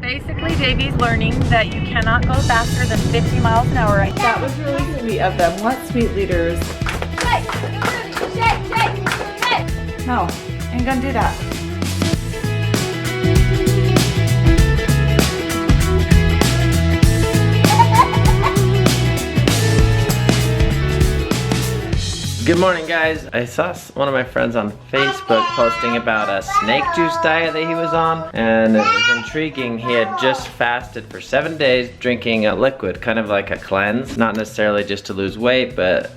Basically, Davey's learning that you cannot go faster than 50 miles an hour. That was really sweet of them. What sweet leaders. No, ain't gonna do that. Good morning, guys. I saw one of my friends on Facebook posting about a snake juice diet that he was on, and it was intriguing. He had just fasted for 7 days drinking a liquid, kind of like a cleanse, not necessarily just to lose weight, but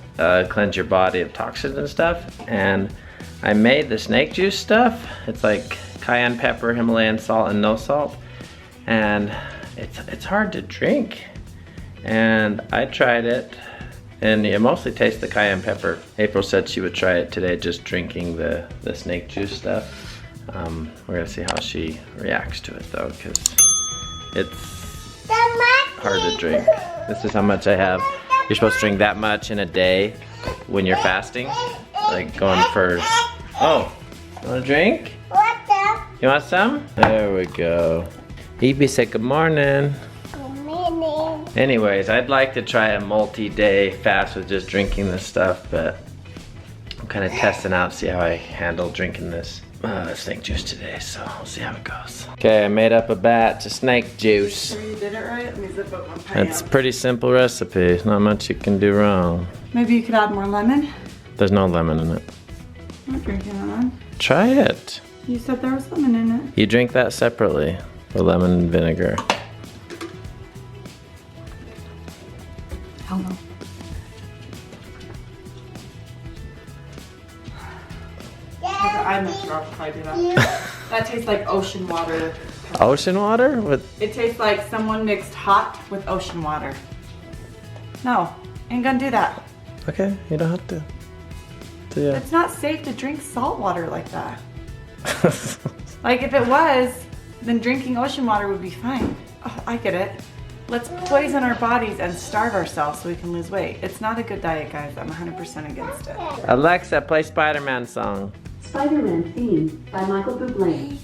cleanse your body of toxins and stuff. And I made the snake juice stuff. It's like cayenne pepper, Himalayan salt, and no salt, and it's hard to drink. And I tried it. And it mostly tastes the cayenne pepper. April said she would try it today, just drinking the snake juice stuff. We're gonna see how she reacts to it though, because it's hard to drink. This is how much I have. You're supposed to drink that much in a day when you're fasting. Like going for, oh, you want a drink? You want some? There we go. Evie said good morning. Anyways, I'd like to try a multi-day fast with just drinking this stuff, but I'm kind of testing out, see how I handle drinking this snake juice today, so we'll see how it goes. Okay, I made up a batch of snake juice. Sure you did it right? Let me zip up my pan. It's a pretty simple recipe, not much you can do wrong. Maybe you could add more lemon? There's no lemon in it. I'm not drinking lemon. Try it. You said there was lemon in it. You drink that separately, the lemon and vinegar. Hell no. I messed up if I do that. That tastes like ocean water. Ocean water? It tastes like someone mixed hot with ocean water. No, ain't gonna do that. Okay, you don't have to. So, yeah. It's not safe to drink salt water like that. Like if it was, then drinking ocean water would be fine. Oh, I get it. Let's poison our bodies and starve ourselves so we can lose weight. It's not a good diet, guys. I'm 100% against it. Alexa, play Spider-Man song. Spider-Man theme by Michael Bublé.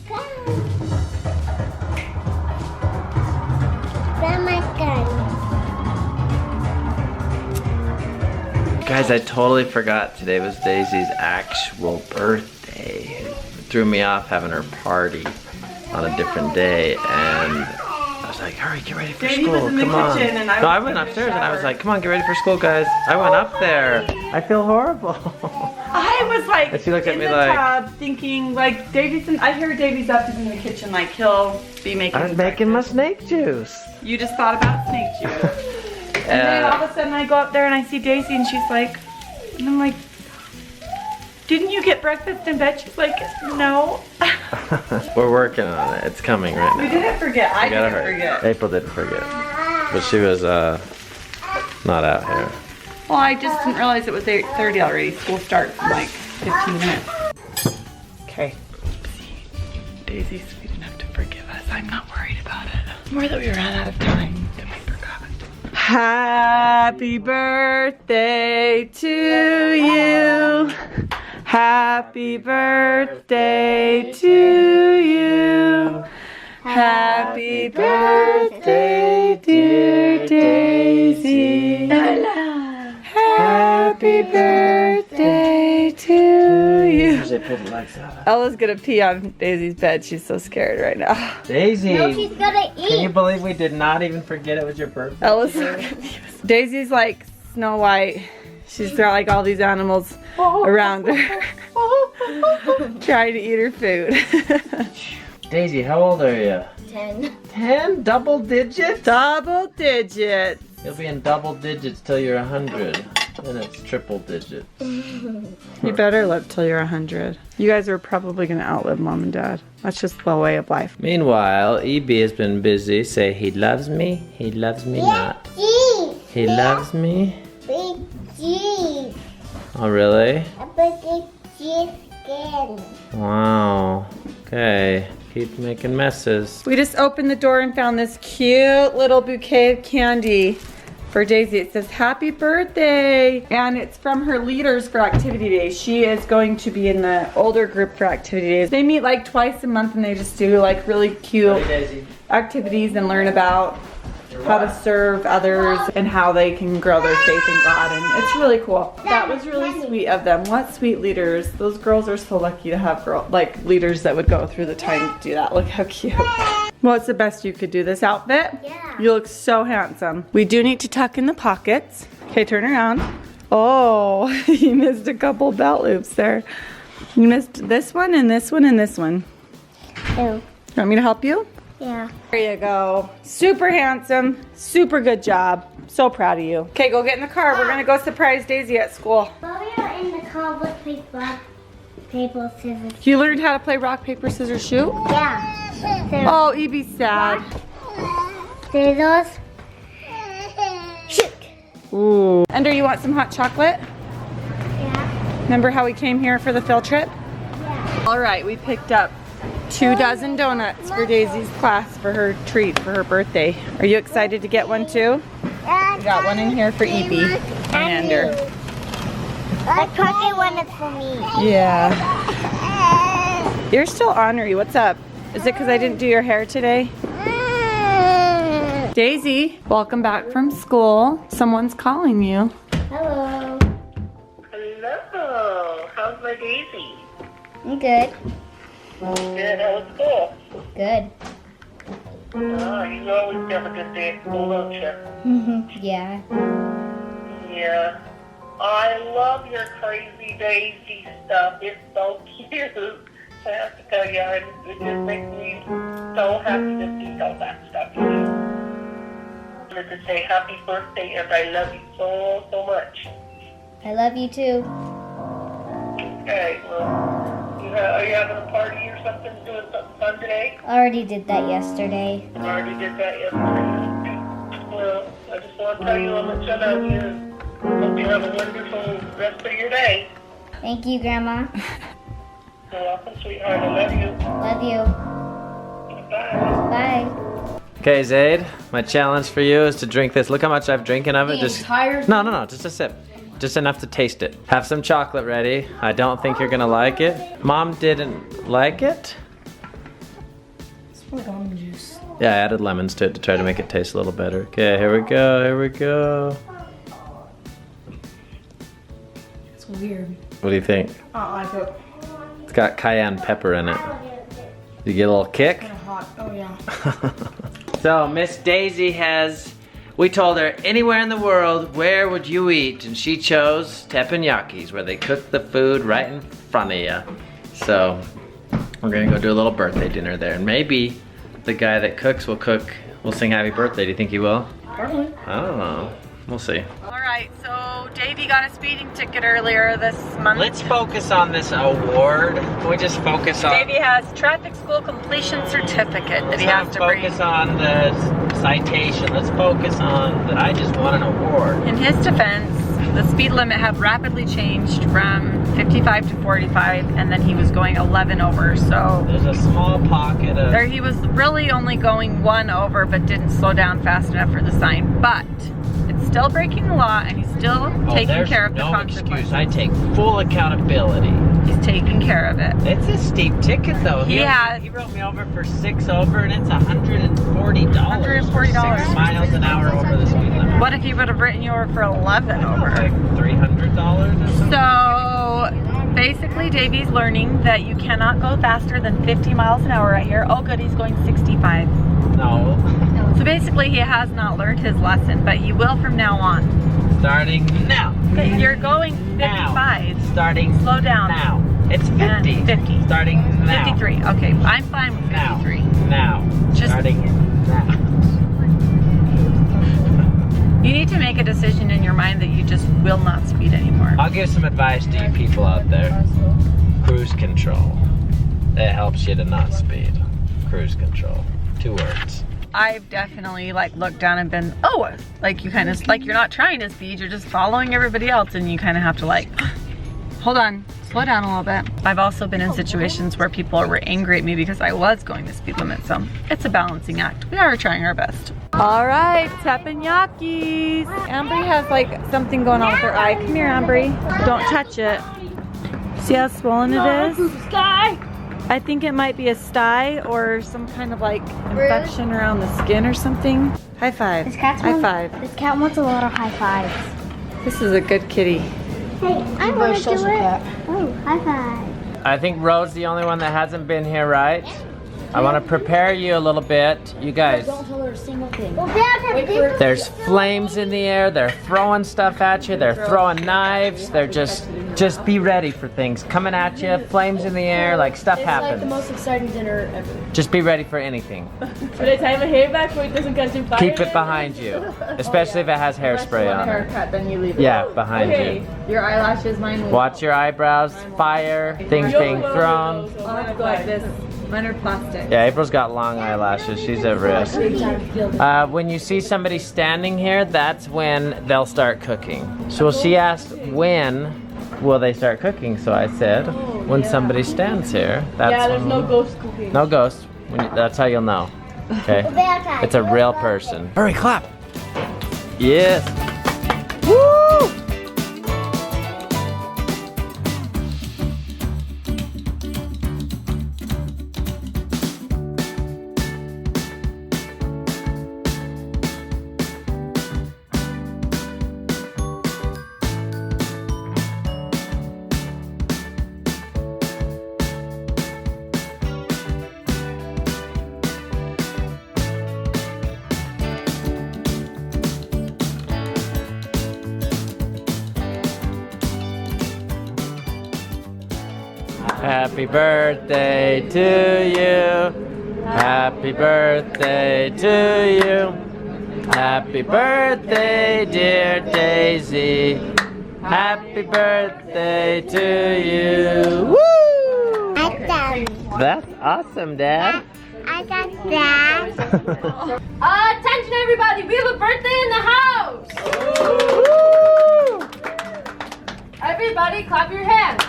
Guys, I totally forgot today was Daisy's actual birthday. It threw me off having her party on a different day, and I was like, hurry, get ready for Davey school, was in the come on. kitchen and I No, I was went taking a upstairs and I was shower. like, come on, get ready for school, guys. I went up there. I feel horrible. I was like And she looked at in me the like- tub thinking like I hear Davey's up in the kitchen like he'll be making I'm making my breakfast. snake juice. You just thought about snake juice. And then all of a sudden I go up there and I see Daisy and she's like, and I'm like, didn't you get breakfast in bed? She's like, no. We're working on it. It's coming right now. We didn't forget. I gotta didn't hurry. forget. April didn't forget. But she was not out here. Well, I just didn't realize it was 8:30 already. School starts in like 15 minutes. Okay. Daisy's sweet enough to forgive us. I'm not worried about it. More that we ran out of time and we forgot. Happy birthday to you. Happy birthday to you. Happy birthday, dear Daisy. Happy birthday to you. Ella's gonna pee on Daisy's bed. She's so scared right now. Daisy, No, she's gonna eat. can you believe we did not even forget it was your birthday? Ella's so confused. Daisy's like Snow White. She's got like all these animals around her. Trying to eat her food. Daisy, how old are you? 10. 10? Double digits? Double digits. You'll be in double digits till you're 100. Then it's triple digits. You better live till you're 100. You guys are probably gonna outlive Mom and Dad. That's just the way of life. Meanwhile, EB has been busy. Say, he loves me. He loves me not. He loves me. Big cheese. Oh, really? A big cheese skin. Wow. Okay. Keep making messes. We just opened the door and found this cute little bouquet of candy for Daisy. It says happy birthday, and it's from her leaders for activity days. She is going to be in the older group for activity days. They meet like twice a month and they just do like really cute activities and learn about how to serve others and how they can grow their faith in God, and it's really cool. That was really sweet of them. What sweet leaders. Those girls are so lucky to have leaders that would go through the time to do that. Look how cute. What's the best you could do? This outfit? Yeah. You look so handsome. We do need to tuck in the pockets. Okay, turn around. Oh, you missed a couple belt loops there. You missed this one and this one and this one. Ew. You want me to help you? Yeah. There you go. Super handsome. Super good job. So proud of you. Okay, go get in the car. We're gonna go surprise Daisy at school. While we are in the car, let's play rock, paper, scissors. You learned how to play rock, paper, scissors, shoot? Yeah. Oh, Evie's sad. Scissors. Shoot. Ooh. Ender, you want some hot chocolate? Yeah. Remember how we came here for the field trip? Yeah. All right, we picked up 2 dozen donuts for Daisy's class for her treat for her birthday. Are you excited to get one too? We got one in here for Evie and Ender. The pocket one is for me. Yeah. You're still ornery. What's up? Is it because I didn't do your hair today? Daisy, welcome back from school. Someone's calling you. Hello. Hello. How's my Daisy? I'm good. Good. How was school? Good. You always have a good day at school, don't you? Yeah. Yeah. I love your crazy Daisy stuff. It's so cute. I have to tell you, it just makes me so happy to see all that stuff. I wanted to say happy birthday, and I love you so, so much. I love you too. Okay, well, are you having a party or something, doing something fun today? I already did that yesterday. I already did that yesterday. Well, I just want to tell you how much I love you. Hope you have a wonderful rest of your day. Thank you, Grandma. You're welcome, sweetheart. I love you. Love you. Bye. Bye. Okay, Zade, my challenge for you is to drink this. Look how much I've drinking of it. No, just a sip. Just enough to taste it. Have some chocolate ready. I don't think you're gonna like it. Mom didn't like it. It's like almond juice. Yeah, I added lemons to it to try to make it taste a little better. Okay, here we go, here we go. It's weird. What do you think? I like it. It's got cayenne pepper in it. You get a little kick? Kind of hot. Oh yeah. So Miss Daisy we told her anywhere in the world, where would you eat? And she chose teppanyakis, where they cook the food right in front of you. So we're gonna go do a little birthday dinner there. And maybe the guy that cooks will sing happy birthday. Do you think he will? Probably. I don't know. We'll see. All right, so Davey got a speeding ticket earlier this month. Let's focus on this award. Can we just focus on... Davey has traffic school completion certificate that he has to bring. Focus on the citation. Let's focus on that I just won an award. In his defense, the speed limit had rapidly changed from 55 to 45, and then he was going 11 over, so... There's a small pocket of... There he was really only going 1 over, but didn't slow down fast enough for the sign. But it's still breaking the law, and he's still taking care of the consequences. Excuse. I take full accountability. He's taking care of it. It's a steep ticket, though. He wrote me over for 6 over, and it's $140. $140. 6 miles an hour over the speed limit. What if he would have written you over for 11 over? Like $300 or something? So basically, Davey's learning that you cannot go faster than 50 miles an hour right here. Oh good, he's going 65. No. So basically, he has not learned his lesson, but he will from now on. Starting now. Okay, you're going 55. Now. Starting Slow down. now. It's 50. And 50. Starting now. 53. Okay, I'm fine with 53. Now. Just- Starting now. You need to make a decision in your mind that you just will not speed anymore. I'll give some advice to you people out there. Cruise control. It helps you to not speed. Cruise control. 2 words. I've definitely looked down and been, oh, you kind of, you're not trying to speed, you're just following everybody else, and you kind of have to hold on, slow down a little bit. I've also been in situations where people were angry at me because I was going the speed limit, so it's a balancing act. We are trying our best. All right, teppanyakis. Ambree has like something going on with her eye. Come here, Ambree. Don't touch it. See how swollen it is? I think it might be a sty or some kind of like infection around the skin or something. High five. High five. This cat wants a lot of high fives. This is a good kitty. Hey, I want to do it. Oh, high five. I think Ro's the only one that hasn't been here, right? I want to prepare you a little bit. You guys, Don't tell her a single thing. there's flames in the air. They're throwing stuff at you. They're throwing knives. They're just be ready for things coming at you. Flames in the air, like stuff happens. It's like the most exciting dinner ever. Just be ready for anything. Should I tie my hair back so it doesn't catch on fire? Keep it behind you, especially if it has hairspray on it. Haircut, then you leave it. Yeah, behind Okay, you. your eyelashes, mine will. Watch your eyebrows, fire, things being thrown. I'll have to go like this. Mine are plastic. Yeah, April's got long eyelashes. She's at risk. When you see somebody standing here, that's when they'll start cooking. So she asked, when will they start cooking? So I said, when somebody stands here. That's Yeah, there's when no ghost cooking. No ghost. That's how you'll know. Okay? It's a real person. Hurry, clap. Yes. Woo! Happy birthday to you. Happy birthday to you. Happy birthday, dear Daisy. Happy birthday to you. Woo! That's awesome, Dad. I got that. Attention everybody, we have a birthday in the house! Woo! Everybody clap your hands.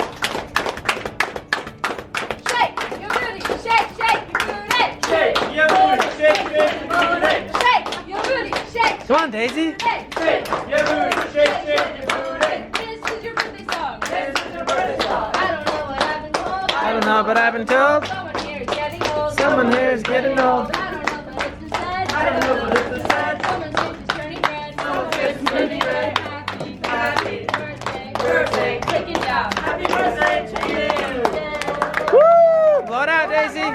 Shake your booty, shake, shake your booty. Shake your booty, shake your booty. Shake your booty, shake. Come on, Daisy. Shake. Shake your booty, shake your booty. This is your birthday song. This is your birthday song. I don't know what I've been told. I don't know, but I've been told Someone here is getting old. someone here is getting old. I don't know, but it's sad. I don't know, but it's sad. Someone's face is turning red. Someone's face is turning red. Happy birthday. Take it down. Happy birthday to you. Woo! Blow it out, Daisy.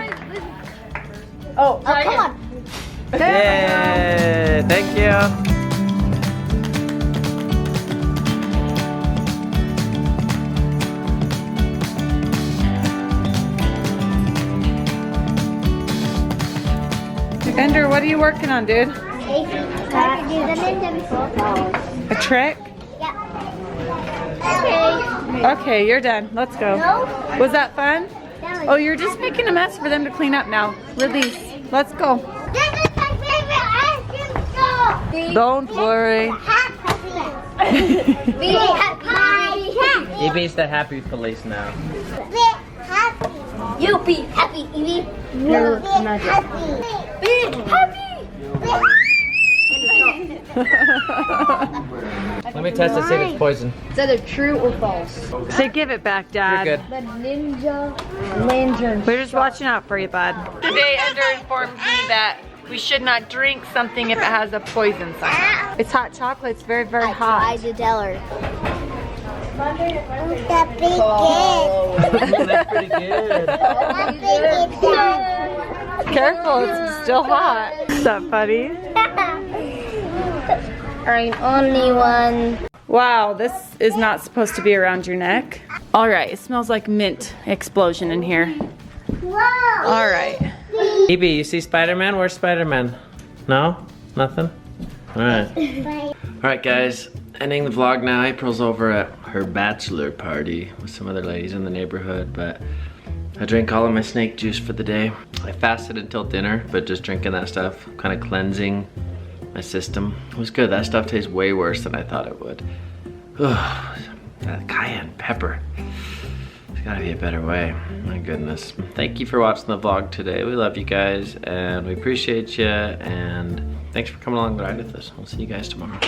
Oh, come on. Yay! Thank you. Ender, what are you working on, dude? $4. A trick? Yeah. Okay, you're done. Let's go. No. Was that fun? Oh, you're just making a mess for them to clean up now. Release. Let's go. This is my favorite ice cream store. Don't worry. Be happy. Evie's the happy police now. Be happy. You be happy, Evie. You be happy. Be happy. Let me test it, see if it's poison. It's either true or false. Say, give it back, Dad. You're good. The ninja lantern. We're just watching out for you, bud. Today, Ender informed me that we should not drink something if it has a poison sign. It's hot chocolate. It's very, very I hot. did tell her. That big That's pretty good. Careful, it's still hot. Is that funny? I'm only one. Wow, this is not supposed to be around your neck. All right, it smells like mint explosion in here. Whoa. All right. Evie, you see Spider-Man? Where's Spider-Man? No? Nothing? Alright. Alright guys, ending the vlog now. April's over at her bachelor party with some other ladies in the neighborhood, but I drank all of my snake juice for the day. I fasted until dinner, but just drinking that stuff, kind of cleansing my system. It was good. That stuff tastes way worse than I thought it would. Ugh, that cayenne pepper. gotta be a better way. My goodness. Thank you for watching the vlog today. We love you guys and we appreciate you, and thanks for coming along the ride with us. We'll see you guys tomorrow.